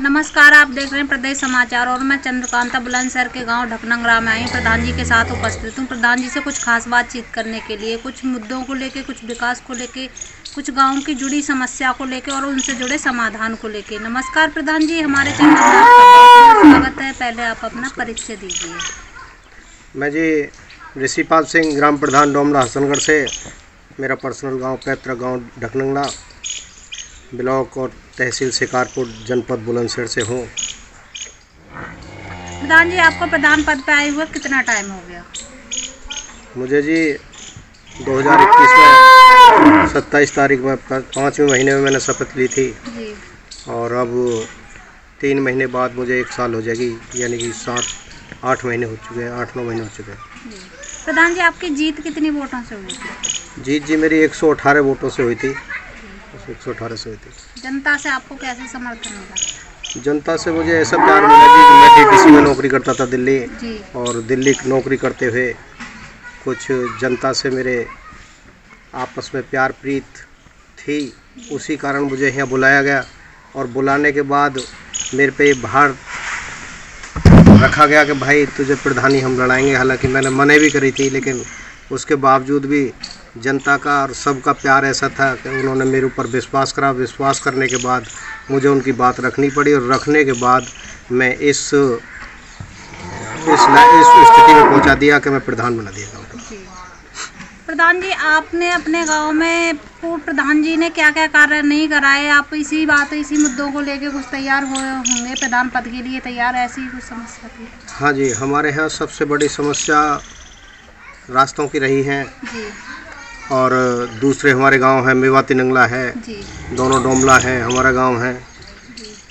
नमस्कार, आप देख रहे हैं प्रदेश समाचार और मैं चंद्रकांता बुलंदशहर के गांव ढकनंगरा में आई प्रधान जी के साथ उपस्थित हूं। प्रधान जी से कुछ खास बातचीत करने के लिए, कुछ मुद्दों को लेके, कुछ विकास को लेके, कुछ गांव की जुड़ी समस्या को लेके और उनसे जुड़े समाधान को लेके। नमस्कार प्रधान जी, हमारे चैनल में आपका बहुत स्वागत है। पहले आप अपना परिचय दीजिए। मैं जी ऋषिपाल सिंह, ग्राम प्रधान डोमला हसनगढ़ से। मेरा पर्सनल गांव पैतृक गांव ढकनंगरा, ब्लॉक और तहसील शिकारपुर, जनपद बुलंदशहर से हूँ। प्रधान जी, आपको प्रधान पद पे आए हुए कितना टाइम हो गया? मुझे जी 2021 में 27 तारीख में 5वें महीने में मैंने शपथ ली थी जी। और अब 3 महीने बाद मुझे 1 साल हो जाएगी, यानी कि 7-8 महीने हो चुके हैं, 8-9 महीने हो चुके हैं। जी प्रधान जी, आपकी जीत कितनी वोटों से हुई थी? जीत जी मेरी 118 वोटों से हुई थी। 118 से हुई थी। जनता से आपको कैसे समर्थन मिला? जनता से मुझे ऐसा प्यार मिला जी कि मैं डीटीसी में नौकरी करता था दिल्ली, जी। और दिल्ली की नौकरी करते हुए कुछ जनता से मेरे आपस में प्यार प्रीत थी। उसी कारण मुझे यहाँ बुलाया गया और बुलाने के बाद मेरे पे ये भार रखा गया कि भाई तुझे प्रधानी हम लड़ाएंगे। हालांकि मैंने मना भी करी थी, लेकिन उसके बावजूद भी जनता का और सबका प्यार ऐसा था कि उन्होंने मेरे ऊपर विश्वास करा। विश्वास करने के बाद मुझे उनकी बात रखनी पड़ी और रखने के बाद मैं इस स्थिति में पहुंचा दिया कि मैं प्रधान बना दिया गाँव का। प्रधान जी, आपने अपने गांव में पूर्व प्रधान जी ने क्या क्या कार्य नहीं कराए, आप इसी मुद्दों को लेके कुछ तैयार हुए होंगे, प्रधान पद के लिए तैयार, ऐसी कुछ समस्या थी? हाँ जी, हमारे यहाँ सबसे बड़ी समस्या रास्तों की रही है जी। और दूसरे हमारे गांव है, मेवाती नंगला है जी। दोनों डोमला है, हमारा गांव है।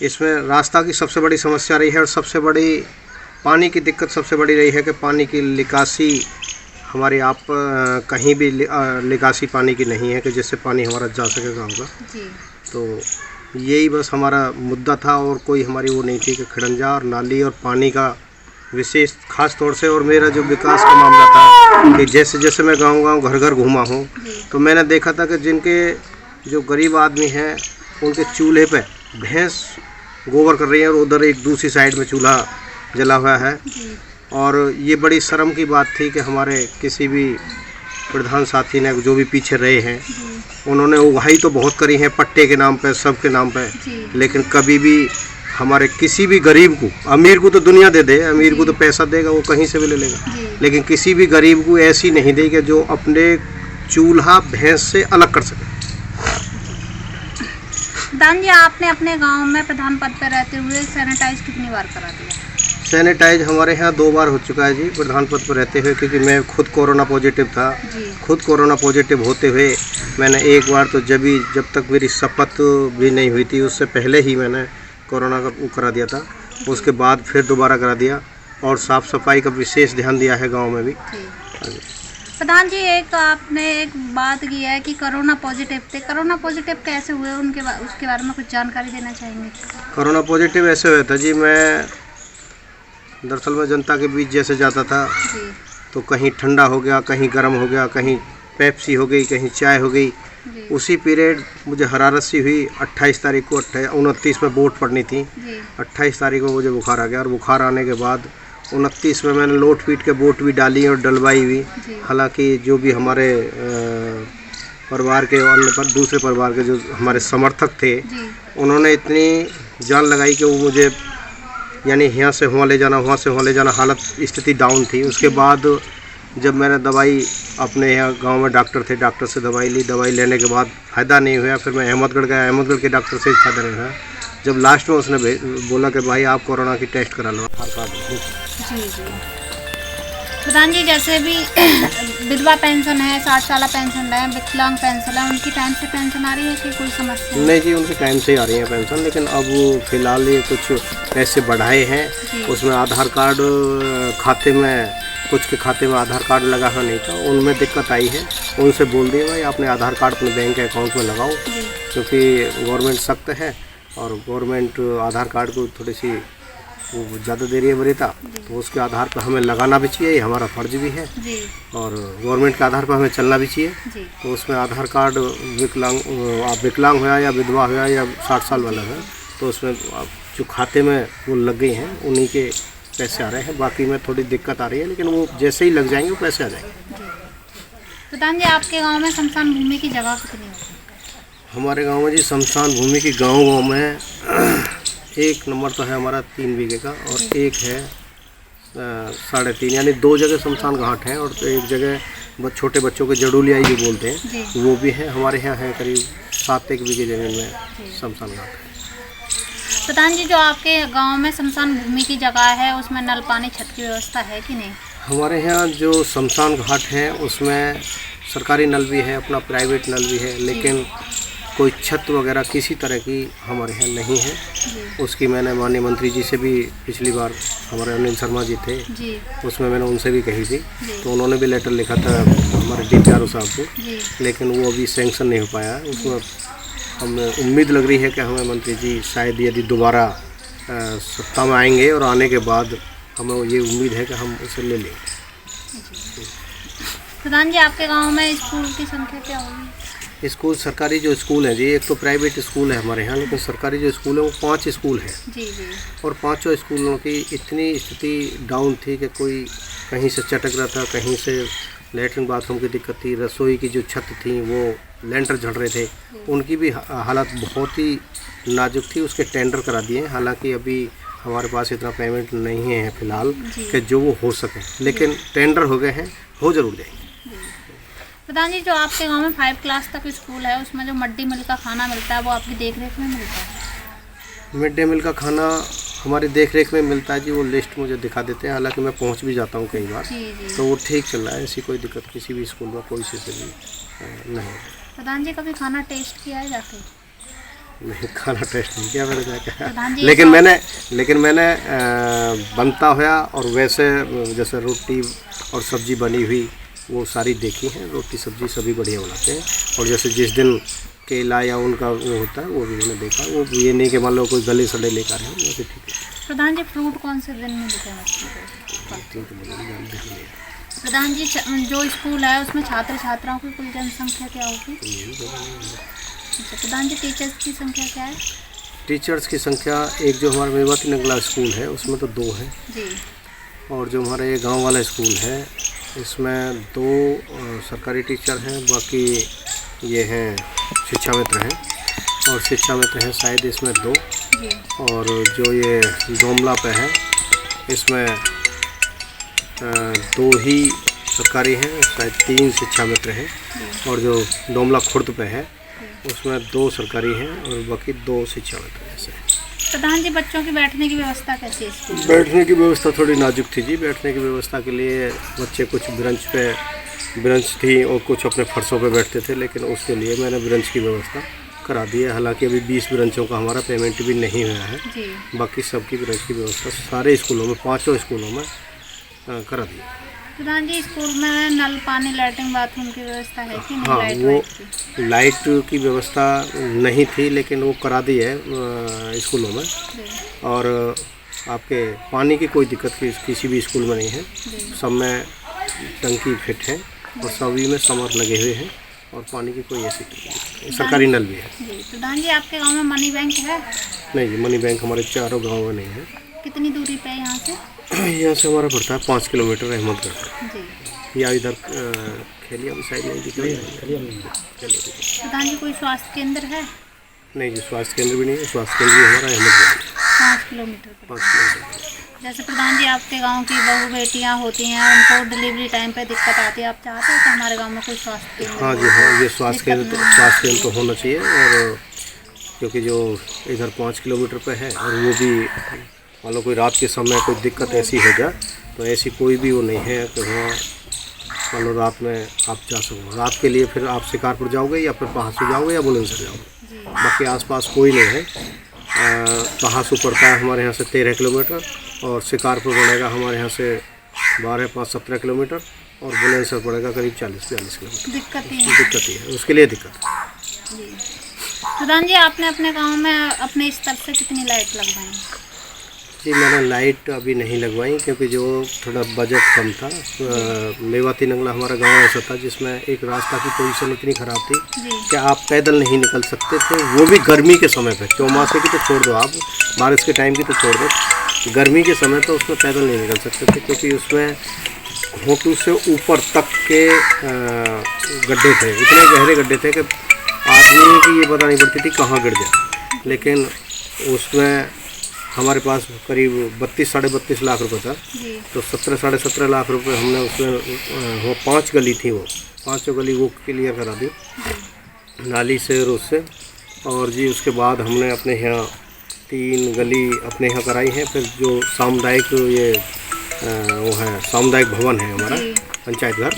इसमें रास्ता की सबसे बड़ी समस्या रही है और सबसे बड़ी पानी की दिक्कत सबसे बड़ी रही है कि पानी की निकासी हमारी कहीं भी निकासी पानी की नहीं है कि जिससे पानी हमारा जा सके गांव का। जी। तो यही बस हमारा मुद्दा था और कोई हमारी वो नहीं थी कि खड़ंजा और नाली और पानी का विशेष खास तौर से। और मेरा जो विकास का मामला था कि जैसे जैसे मैं गांव घर घर घूमा हूँ तो मैंने देखा था कि जिनके जो गरीब आदमी हैं उनके चूल्हे पे भैंस गोबर कर रही है और उधर एक दूसरी साइड में चूल्हा जला हुआ है। और ये बड़ी शर्म की बात थी कि हमारे किसी भी प्रधान साथी ने, जो भी पीछे रहे हैं, उन्होंने उगाही तो बहुत करी है पट्टे के नाम पे, सबके नाम पे, लेकिन कभी भी हमारे किसी भी गरीब को, अमीर को तो दुनिया दे दे, अमीर को तो पैसा देगा, वो कहीं से भी ले लेगा, लेकिन किसी भी गरीब को ऐसी नहीं देगी जो अपने चूल्हा भैंस से अलग कर सके। प्रधान जी, आपने अपने गांव में प्रधान पद पर रहते हुए सैनिटाइज कितनी बार करा दिया? सैनिटाइज हमारे यहाँ 2 बार हो चुका है जी प्रधान पद पर रहते हुए, क्योंकि मैं खुद कोरोना पॉजिटिव था। खुद कोरोना पॉजिटिव होते हुए मैंने एक बार तो जब तक मेरी शपथ भी नहीं हुई थी उससे पहले ही मैंने कोरोना का करा दिया था। उसके बाद फिर दोबारा करा दिया और साफ़ सफाई का विशेष ध्यान दिया है गाँव में भी। प्रधान जी, आपने एक बात की है कि कोरोना पॉजिटिव थे, कोरोना पॉजिटिव कैसे हुए उसके बारे में कुछ जानकारी देना चाहेंगे? कोरोना पॉजिटिव ऐसे हुआ था जी, मैं दरअसल में जनता के बीच जैसे जाता था तो कहीं ठंडा हो गया, कहीं गर्म हो गया, कहीं पेप्सी हो गई, कहीं चाय हो गई। उसी पीरियड मुझे हरारत सी हुई। 28 तारीख को 29 में वोट पड़नी थी, 28 तारीख को मुझे बुखार आ गया और बुखार आने के बाद 29 में मैंने लोट पीट के वोट भी डाली और डलवाई भी। हालांकि जो भी हमारे परिवार के दूसरे परिवार के जो हमारे समर्थक थे उन्होंने इतनी जान लगाई कि वो मुझे यानी यहाँ से वहाँ ले जाना, वहाँ से वहाँ ले जाना, हालत स्थिति डाउन थी। उसके बाद जब मैंने दवाई अपने यहाँ गांव में डॉक्टर थे, डॉक्टर से दवाई ली, दवाई लेने के बाद फ़ायदा नहीं हुआ। फिर मैं अहमदगढ़ गया, अहमदगढ़ के डॉक्टर से फ़ायदा नहीं हुआ। जब लास्ट में उसने बोला कि भाई आप कोरोना की टेस्ट करा लो, आधार कार्ड। जी। प्रधान जी, जैसे भी विधवा पेंशन है, 60 साल पेंशन है, विकलांग पेंशन है, उनकी टाइम से पेंशन आ रही है कि कोई समस्या? नहीं जी, उनकी टाइम से ही आ रही है पेंशन, लेकिन अब फिलहाल ये कुछ पैसे बढ़ाए हैं। उसमें आधार कार्ड खाते में, कुछ के खाते में आधार कार्ड लगा हुआ नहीं था, उनमें दिक्कत आई है। उनसे बोल दिए भाई आपने आधार कार्ड अपने बैंक के अकाउंट में लगाओ, क्योंकि गवर्नमेंट सख्त है और गवर्नमेंट आधार कार्ड को थोड़ी सी वो ज़्यादा दे रही है वरीयता, तो उसके आधार पर हमें लगाना भी चाहिए, ये हमारा फर्ज भी है और गवर्नमेंट के आधार पर हमें चलना भी चाहिए। तो उसमें आधार कार्ड विकलांग हुआ या विधवा हुआ या 60 साल वाला है तो उसमें अब जो खाते में वो लग गई हैं उन्हीं के पैसे आ रहे हैं। बाकी में थोड़ी दिक्कत आ रही है, लेकिन वो जैसे ही लग जाएंगे वो पैसे आ जाएंगे। प्रधान जी, आपके गांव में शमशान भूमि की जगह कितनी है? हमारे गांव में जी शमशान भूमि की गांव में 1 नंबर तो है हमारा 3 बीघे का, और एक है 3.5, यानी 2 जगह शमशान घाट हैं, और एक जगह छोटे बच्चों के जड़ूलियाई जो बोलते हैं वो भी है। हमारे यहाँ है करीब 7 बीघे जमीन में शमशान घाट है। प्रधान जी, जो आपके गांव में शमशान भूमि की जगह है उसमें नल पानी छत की व्यवस्था है कि नहीं? हमारे यहाँ जो शमशान घाट है उसमें सरकारी नल भी है, अपना प्राइवेट नल भी है, लेकिन कोई छत वगैरह किसी तरह की हमारे यहाँ नहीं है। उसकी मैंने माननीय मंत्री जी से भी पिछली बार, हमारे अनिल शर्मा जी थे उसमें मैंने उनसे भी कही थी, तो उन्होंने भी लेटर लिखा था हमारे DPRO साहब को, लेकिन वो अभी सेंक्शन नहीं हो पाया है। उसमें हमें उम्मीद लग रही है कि हमें मंत्री जी शायद यदि दोबारा सत्ता में आएंगे, और आने के बाद हमें ये उम्मीद है कि हम उसे ले लेंगे। प्रधान जी, आपके गांव में स्कूल की संख्या क्या होगी? स्कूल, सरकारी जो स्कूल है जी, एक तो प्राइवेट स्कूल है हमारे यहाँ, लेकिन सरकारी जो स्कूल है वो 5 स्कूल है जी जी। और 5 स्कूलों की इतनी स्थिति डाउन थी कि कोई कहीं से चटक रहा था, कहीं से लेटरिन बाथरूम की दिक्कत थी, रसोई की जो छत थी वो लेंटर झड़ रहे थे, उनकी भी हालत बहुत ही नाजुक थी। उसके टेंडर करा दिए, हालांकि अभी हमारे पास इतना पेमेंट नहीं है फिलहाल कि जो वो हो सके, लेकिन टेंडर हो गए हैं, हो जरूर जाएंगे। प्रधान जी, जो आपके गांव में 5 क्लास तक स्कूल है उसमें जो मिड डे मील का खाना मिलता है वो आपकी देखरेख में मिलता है? मिड डे मील का खाना हमारी देखरेख में मिलता है जी, वो लिस्ट मुझे दिखा देते हैं, हालांकि मैं पहुंच भी जाता हूं कई बार जी। तो वो ठीक चल रहा है, ऐसी कोई दिक्कत किसी भी स्कूल में कोई चीज़ भी नहीं। प्रधान जी, कभी खाना टेस्ट किया है जाके? नहीं, खाना टेस्ट नहीं किया मैंने जाके, लेकिन मैंने बनता हुआ और वैसे जैसे रोटी और सब्जी बनी हुई वो सारी देखी है। रोटी सब्जी सभी बढ़िया बनाते हैं, और जैसे जिस दिन केला या उनका वो होता है वो भी मैंने देखा। वो ये नहीं कि मान लो कोई गले सड़े लेकर आए, वैसे ठीक है। प्रधान जी, फ्रूट कौन से दिन में देते हैं? प्रधान जी, जो स्कूल है उसमें छात्र छात्राओं की कुल जनसंख्या क्या होगी? अच्छा प्रधान जी, टीचर्स की संख्या क्या है? टीचर्स की संख्या, एक जो हमारा मेवाती नगला स्कूल है उसमें तो 2 हैं जी, और जो हमारा ये गांव वाला स्कूल है इसमें 2 सरकारी टीचर हैं, बाकी ये हैं शिक्षा मित्र हैं, और शिक्षा मित्र हैं शायद इसमें 2 जी। और जो ये डोमला पे है इसमें 2 ही सरकारी हैं, शायद 3 शिक्षा मित्र हैं, और जो डोमला खुर्द पे है उसमें 2 सरकारी हैं और बाकी 2 शिक्षा मित्र हैं। ऐसे प्रधान जी, बच्चों की बैठने की व्यवस्था कैसी है स्कूल? बैठने की व्यवस्था थोड़ी नाजुक थी जी। बैठने की व्यवस्था के लिए बच्चे कुछ ब्रंच थी और कुछ अपने फर्शों पे बैठते थे, लेकिन उसके लिए मैंने ब्रंच की व्यवस्था करा दी है। हालांकि अभी 20 ब्रंचों का हमारा पेमेंट भी नहीं हुआ है जी। बाकी सबकी ब्रंच की व्यवस्था सारे स्कूलों में 5 स्कूलों में करा दी। प्रधान जी, स्कूल में नल पानी लैट्रिन बाथरूम की व्यवस्था है कि नहीं? हाँ, वो लाइट की व्यवस्था नहीं थी, लेकिन वो करा दी है स्कूलों में, और आपके पानी की कोई दिक्कत किसी भी स्कूल में नहीं है। सब में टंकी फिट है और सभी में समर लगे हुए हैं, और पानी की कोई ऐसी सरकारी नल भी है। प्रधान जी, आपके गांव में मनी बैंक है? नहीं जी, मनी बैंक हमारे चारों गाँव में नहीं है। कितनी दूरी पे है यहाँ से? यहाँ से हमारा पड़ता है 5 किलोमीटर अहमदगढ़। या इधर खेलिया भी साइड नहीं दिख रही है। प्रधान जी, कोई स्वास्थ्य केंद्र है? नहीं जी, स्वास्थ्य केंद्र भी नहीं है। स्वास्थ्य केंद्र भी हमारा अहमदगढ़ 5 किलोमीटर। जैसे प्रधान जी, आपके गांव की बहू बेटियां होती हैं, उनको डिलीवरी टाइम पे दिक्कत आती है, आप चाहते हैं कि हमारे गांव में कोई स्वास्थ्य केंद्र? हाँ जी, हाँ, ये स्वास्थ्य केंद्र तो होना चाहिए, और क्योंकि जो इधर 5 किलोमीटर पे है, और वो भी मान लो कोई रात के समय कोई दिक्कत ऐसी हो जाए तो ऐसी कोई भी वो नहीं है कि वहाँ मान लो रात में आप जा सको। रात के लिए फिर आप शिकारपुर जाओगे या फिर पहासू जाओगे या बुलंदशहर जाओगे, बाकी आसपास कोई नहीं है। पहासू पड़ता है हमारे यहाँ से 13 किलोमीटर, और शिकारपुर पड़ेगा हमारे यहाँ से 12-5-17 किलोमीटर, और बुलंदशहर पड़ेगा करीब 40-42 किलोमीटर। दिक्कत ही है, उसके लिए दिक्कत है। प्रधान जी, आपने अपने गाँव में अपने स्तर से कितनी लाइट लगवाई? जी मैंने लाइट अभी नहीं लगवाई क्योंकि जो थोड़ा बजट कम था। मेवाती नंगला हमारा गांव ऐसा था जिसमें एक रास्ता की पोजीशन इतनी ख़राब थी कि आप पैदल नहीं निकल सकते थे, वो भी गर्मी के समय पे। चौमासे की तो छोड़ दो, आप बारिश के टाइम की तो छोड़ दो, गर्मी के समय तो उसमें पैदल नहीं निकल सकते थे क्योंकि उसमें घोंटू से ऊपर तक के गड्ढे थे, इतने गहरे गड्ढे थे कि आदमी की ये पता नहीं पड़ती थी कहाँ गिर जाए। लेकिन उसमें हमारे पास करीब 32-32.5 लाख रुपए था, तो 17-17.5 लाख रुपए हमने उसमें वो 5 गली थी, वो 5 गली वो क्लियर करा दी नाली से और उससे। और जी उसके बाद हमने अपने यहाँ 3 गली अपने यहाँ कराई हैं। फिर जो सामुदायिक ये वो है सामुदायिक भवन है हमारा पंचायत घर,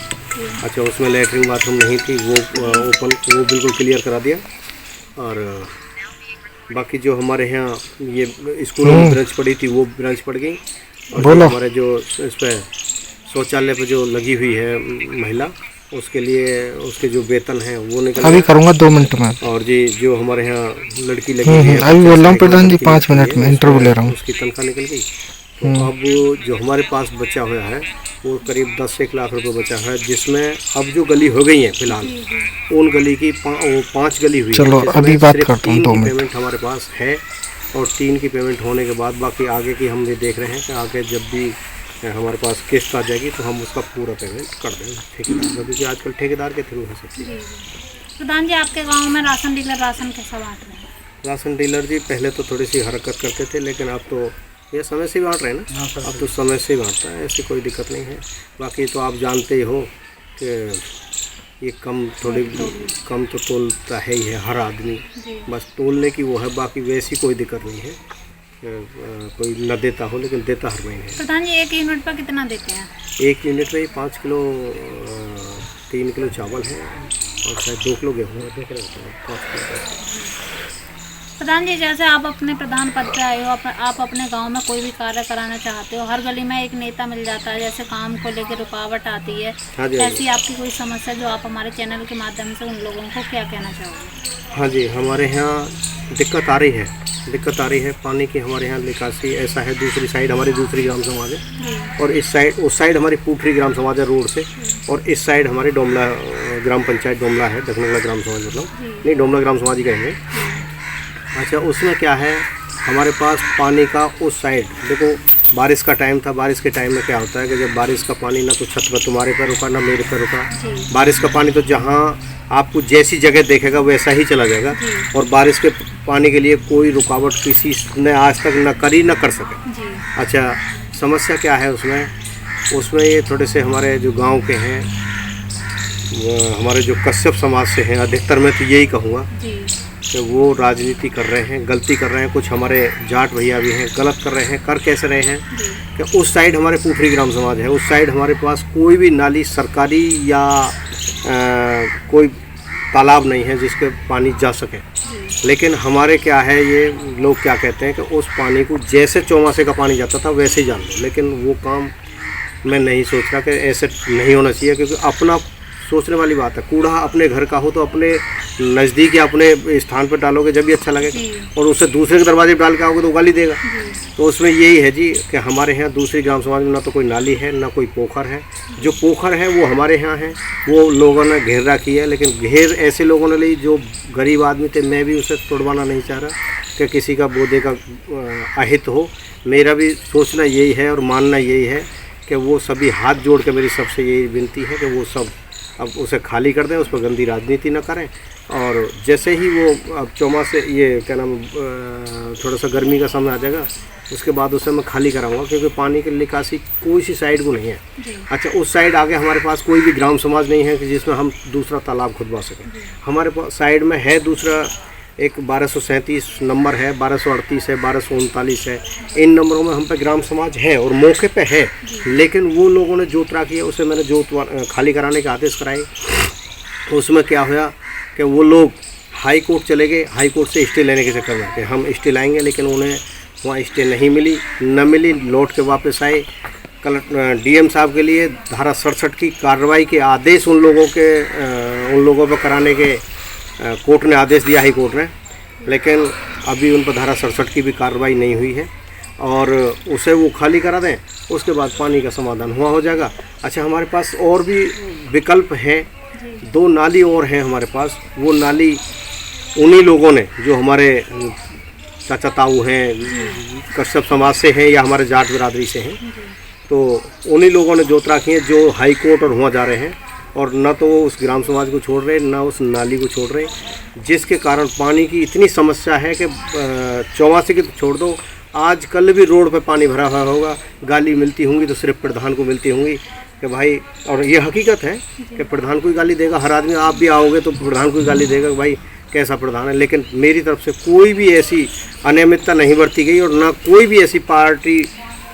अच्छा उसमें लेटरिन बाथरूम नहीं थी, वो ओपन वो बिल्कुल क्लियर करा दिया। और बाकी जो हमारे यहाँ ये स्कूलों में ब्रांच पड़ी थी वो ब्रांच पड़ गई। और जो हमारे जो इस पर शौचालय पे जो लगी हुई है महिला, उसके लिए उसके जो वेतन है वो निकल अभी करूँगा 2 मिनट में। और जी जो हमारे यहाँ लड़की लगी हुई है अभी बोल रहा हूँ प्रधान जी, 5 मिनट में इंटरव्यू ले रहा हूँ, उसकी तनख्वाह निकल गई। तो अब जो हमारे पास बचा हुआ है वो करीब 10-1 लाख रुपए बचा है, जिसमें अब जो गली हो गई है फिलहाल उन गली की 5 गली हुई। चलो अभी बात करता हूँ 2 मिनट। पेमेंट हमारे पास है और 3 की पेमेंट होने के बाद बाकी आगे की हम ये देख रहे हैं कि आगे जब भी हमारे पास किस्त आ जाएगी तो हम उसका पूरा पेमेंट कर देंगे ठेकेदार, क्योंकि आजकल ठेकेदार के थ्रू है सब चीज़। प्रधान जी आपके गाँव में राशन डीलर राशन कैसा बांट रहे हैं? राशन डीलर जी पहले तो थोड़ी सी हरकत करते थे, लेकिन अब तो ये समय से बांट रहे हैं ना, अब तो समय से बांटता है, ऐसी कोई दिक्कत नहीं है। बाकी तो आप जानते ही हो कि ये कम तो तोलता है ही है हर आदमी, बस तोलने की वो है, बाकी वैसी कोई दिक्कत नहीं है। कोई न देता हो लेकिन देता हर महीने है। प्रधान जी 1 यूनिट पर कितना देते हैं? 1 यूनिट में 5 किलो 3 किलो चावल है और शायद 2 किलो गेहूँ है, देख रहे हो 5 किलो। प्रधान जी जैसे आप अपने प्रधान पद पे आए हो, आप अपने गांव में कोई भी कार्य कराना चाहते हो, हर गली में एक नेता मिल जाता है, जैसे काम को लेकर रुकावट आती है, ऐसी आपकी कोई समस्या जो आप हमारे चैनल के माध्यम से उन लोगों को क्या कहना चाहोगे? हाँ जी, हमारे यहाँ दिक्कत आ रही है पानी की। हमारे यहाँ निकासी ऐसा है, दूसरी साइड हमारी दूसरी ग्राम समाज है और उस साइड हमारी पुठरी ग्राम समाज है रोड से, और इस साइड हमारी डोमला ग्राम पंचायत डोमला है, ढकनगला ग्राम समाज मतलब नहीं, डोमला ग्राम समाज ही कहेंगे। अच्छा उसमें क्या है, हमारे पास पानी का उस साइड देखो, बारिश का टाइम था, बारिश के टाइम में क्या होता है कि जब बारिश का पानी ना तो छत पर तुम्हारे पर रुका ना मेरे पर रुका, बारिश का पानी तो जहाँ आपको जैसी जगह देखेगा वैसा ही चला जाएगा, और बारिश के पानी के लिए कोई रुकावट किसी ने आज तक न करी न कर सके। अच्छा समस्या क्या है उसमें ये थोड़े से हमारे जो गांव के हैं, हमारे जो कश्यप समाज से हैं, अधिकतर मैं तो यही कहूँगा कि वो राजनीति कर रहे हैं, गलती कर रहे हैं। कुछ हमारे जाट भैया भी हैं, गलत कर रहे हैं। कर कैसे रहे हैं कि उस साइड हमारे पुठरी ग्राम समाज है, उस साइड हमारे पास कोई भी नाली सरकारी या कोई तालाब नहीं है जिसके पानी जा सके। लेकिन हमारे क्या है, ये लोग क्या कहते हैं कि उस पानी को जैसे चौमासे का पानी जाता था वैसे ही जान लो, लेकिन वो काम मैं नहीं सोच रहा कि ऐसे नहीं होना चाहिए, क्योंकि अपना सोचने वाली बात है। कूड़ा अपने घर का हो तो अपने नज़दीक या अपने स्थान पर डालोगे जब भी अच्छा लगेगा, और उससे दूसरे के दरवाजे पर डाल के आओगे तो गाली देगा। तो उसमें यही है जी कि हमारे यहाँ दूसरी ग्राम समाज में ना तो कोई नाली है ना कोई पोखर है। जो पोखर है वो हमारे यहाँ है, वो लोगों ने घेर रखी है, लेकिन घेर ऐसे लोगों ने ली जो गरीब आदमी थे। मैं भी उसे तोड़वाना नहीं चाह रहा कि किसी का बोधे का अहित हो। मेरा भी सोचना यही है और मानना यही है कि वो सभी हाथ जोड़ के मेरी सबसे यही विनती है कि वो सब अब उसे खाली कर दें, उस पर गंदी राजनीति न करें। और जैसे ही वो अब चौमासे ये क्या नाम थोड़ा सा गर्मी का समय आ जाएगा, उसके बाद उसे मैं खाली कराऊंगा, क्योंकि पानी की निकासी कोई सी साइड को नहीं है। अच्छा उस साइड आगे हमारे पास कोई भी ग्राम समाज नहीं है कि जिसमें हम दूसरा तालाब खुदवा सकें। हमारे पास साइड में है दूसरा, एक 1237 नंबर है, 1238 है, 1239 है। इन नंबरों में हम पे ग्राम समाज है और मौके पे है, लेकिन वो लोगों ने जोत रखी है, उसे मैंने जोत खाली कराने के आदेश कराए। उसमें क्या हुआ कि वो लोग हाई कोर्ट चले गए, हाई कोर्ट से स्टे लेने के चक्कर में कि हम स्टे लाएंगे, लेकिन उन्हें वहाँ स्टे नहीं मिली, न मिली, लौट के वापस आए। डीएम साहब के लिए धारा 67 की कार्रवाई के आदेश उन लोगों पर कराने के कोर्ट ने आदेश दिया, हाई कोर्ट ने, लेकिन अभी उन पर धारा 67 की भी कार्रवाई नहीं हुई है। और उसे वो खाली करा दें, उसके बाद पानी का समाधान हुआ हो जाएगा। अच्छा, हमारे पास और भी विकल्प हैं, 2 नाली और हैं हमारे पास। वो नाली उन्हीं लोगों ने, जो हमारे चाचा ताऊ हैं, कश्यप समाज से हैं या हमारे जाट बिरादरी से हैं, तो उन्हीं लोगों ने जोत रखी है, जो हाई कोर्ट और वहाँ जा रहे हैं, और न तो वो उस ग्राम समाज को छोड़ रहे, न उस नाली को छोड़ रहे, जिसके कारण पानी की इतनी समस्या है कि चौमासे की तो छोड़ दो, आज कल भी रोड पे पानी भरा हुआ होगा, गाली मिलती होंगी तो सिर्फ प्रधान को मिलती होंगी कि भाई, और ये हकीकत है कि प्रधान को ही गाली देगा हर आदमी। आप भी आओगे तो प्रधान को ही गाली देगा कि भाई कैसा प्रधान है। लेकिन मेरी तरफ से कोई भी ऐसी अनियमितता नहीं बरती गई, और ना कोई भी ऐसी पार्टी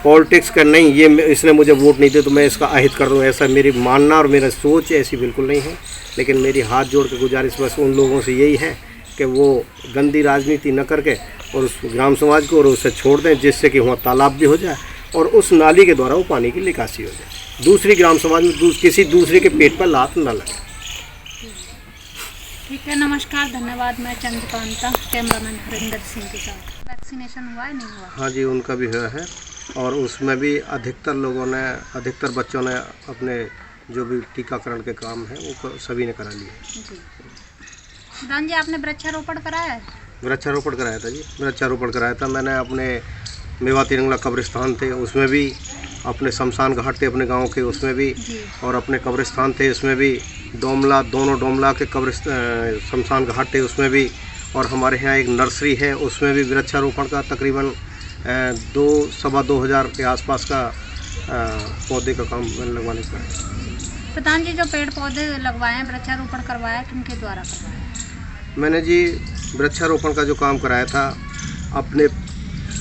पॉलिटिक्स का नहीं, ये इसने मुझे वोट नहीं दे तो मैं इसका अहित कर दूँ, ऐसा मेरी मानना और मेरा सोच ऐसी बिल्कुल नहीं है। लेकिन मेरी हाथ जोड़ के गुजारिश बस उन लोगों से यही है कि वो गंदी राजनीति न करके और उस ग्राम समाज को और उसे छोड़ दें, जिससे कि वहाँ तालाब भी हो जाए और उस नाली के द्वारा वो पानी की निकासी हो जाए, दूसरी ग्राम समाज में किसी दूसरे के पेट पर लात न लगे। ठीक है, नमस्कार, धन्यवाद। मैं चंद्रकांता, कैमरामैन हरिंदर सिंह के साथ। वैक्सीनेशन हुआ है, नहीं हुआ? हाँ जी, उनका भी हुआ है, और उसमें भी अधिकतर लोगों ने, अधिकतर बच्चों ने अपने जो भी टीकाकरण के काम है वो सभी ने करा लिए। जी प्रधान जी, आपने वृक्षारोपण कराया है? वृक्षारोपण कराया था जी, वृक्षारोपण कराया था मैंने। अपने मेवाती रंगला कब्रिस्तान थे उसमें भी, अपने शमशान घाट थे अपने गांव के उसमें भी, और अपने कब्रिस्तान थे उसमें भी, डोमला, दोनों डोमला के शमशान घाट थे उसमें भी, और हमारे यहाँ एक नर्सरी है उसमें भी वृक्षारोपण का तकरीबन 2-2,500 के आसपास का पौधे का काम लगवाने का है। प्रधान जी, जो पेड़ पौधे लगवाए हैं, वृक्षारोपण करवाया, किनके द्वारा करवाया? मैंने जी वृक्षारोपण का जो काम कराया था, अपने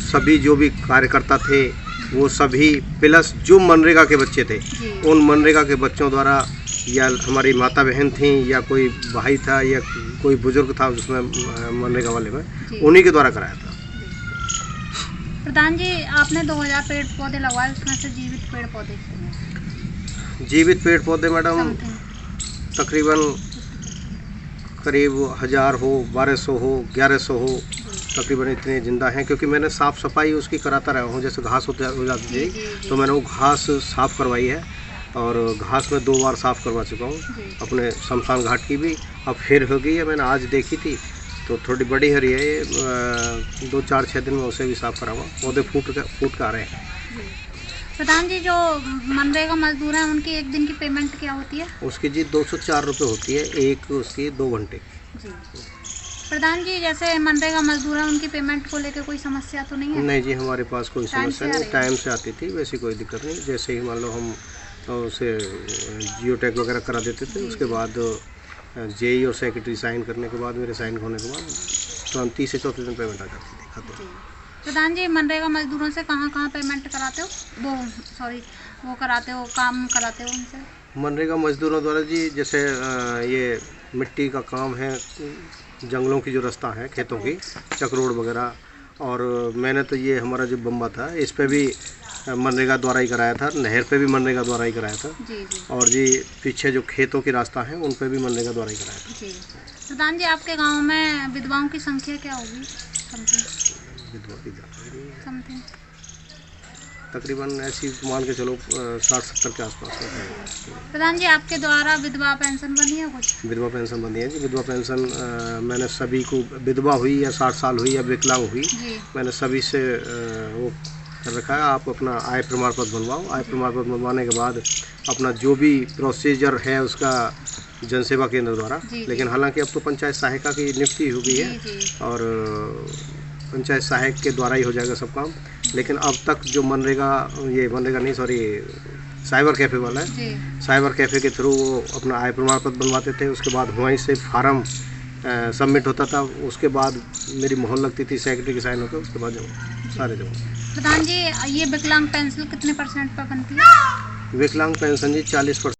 सभी जो भी कार्यकर्ता थे वो सभी, प्लस जो मनरेगा के बच्चे थे, उन मनरेगा के बच्चों द्वारा, या हमारी माता बहन थी, या कोई भाई था, या कोई बुजुर्ग था उसमें मनरेगा वाले में, उन्हीं के द्वारा कराया था। प्रधान जी, आपने 2000 पेड़ पौधे लगवाए, उसमें से जीवित पेड़ पौधे? जीवित पेड़ पौधे मैडम तकरीबन करीब 1000 हो, 1200 हो, 1100 हो, तकरीबन इतने जिंदा हैं। क्योंकि मैंने साफ़ सफाई उसकी कराता रहा हूँ, जैसे घास हो जाती थी तो मैंने वो घास साफ़ करवाई है, और घास में 2 बार साफ़ करवा चुका हूँ अपने शमशान घाट की भी। अब फिर हो गई है, मैंने आज देखी थी तो थोड़ी बड़ी हरी है ये, 2-4-6 दिन में उसे भी साफ़ कराऊंगा। पौधे फूट कर आ रहे हैं। प्रधान जी, जो मनरेगा मजदूर हैं उनकी एक दिन की पेमेंट क्या होती है? उसकी जी 204 रुपये होती है, एक उसकी 2 घंटे जी। प्रधान जी, जैसे मनरेगा मजदूर हैं उनकी पेमेंट को लेकर कोई समस्या तो नहीं है? नहीं जी, हमारे पास कोई समस्या नहीं, टाइम से आती थी, वैसी कोई दिक्कत नहीं। जैसे ही मान लो हम उसे जियो टैग वगैरह करा देते थे, उसके बाद जेई और सेक्रेटरी साइन करने के बाद, मेरे साइन होने के बाद तुरंत 30 से 34 दिन पेमेंट आ जाती थी खाते। प्रधान जी, मनरेगा मजदूरों से कहाँ कहाँ पेमेंट कराते हो, वो कराते हो, काम कराते हो उनसे? मनरेगा मजदूरों द्वारा जी, जैसे ये मिट्टी का काम है, जंगलों की जो रास्ता है खेतों की, चक रोड वगैरह, और मैंने तो ये हमारा जो बम्बा था इस पे भी मनरेगा द्वारा ही कराया था, नहर पे भी मनरेगा द्वारा ही कराया था जी। और जी पीछे जो खेतों की रास्ता है उन पे भी मनरेगा द्वारा ही कराया था जी। प्रधान जी, आपके गांव में विधवाओं की संख्या क्या होगी? विधवा की समथिंग तकरीबन ऐसी मान के चलो 60-70 के आसपास है। प्रधान जी, आपके द्वारा विधवा पेंशन बनी है कुछ? विधवा पेंशन बनी है जी। विधवा पेंशन मैंने सभी को, विधवा हुई या 60 साल हुई या विकलांग हुई, मैंने सभी से वो कर रखा है। आप अपना आय प्रमाण पत्र बनवाओ। आय प्रमाण पत्र बनवाने के बाद अपना जो भी प्रोसीजर है उसका जनसेवा केंद्र द्वारा, लेकिन हालांकि अब तो पंचायत सहायिका की नियुक्ति हो गई है और पंचायत सहायक के द्वारा ही हो जाएगा सब काम। लेकिन अब तक जो मनरेगा नहीं, सॉरी, साइबर कैफ़े वाला है, साइबर कैफ़े के थ्रू वो अपना आय प्रमाण पत्र बनवाते थे। उसके बाद वहीं से फार्म सबमिट होता था, उसके बाद मेरी मोहर लगती थी, सेक्रेटरी की साइन होकर, उसके बाद जो सारे जो। प्रधान जी, ये विकलांग पेंशन कितने % पर बनती है? विकलांग पेंशन जी 40%।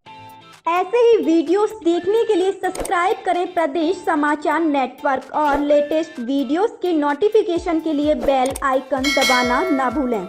ऐसे ही वीडियोस देखने के लिए सब्सक्राइब करें प्रदेश समाचार नेटवर्क और लेटेस्ट वीडियोस के नोटिफिकेशन के लिए बेल आइकन दबाना ना भूलें।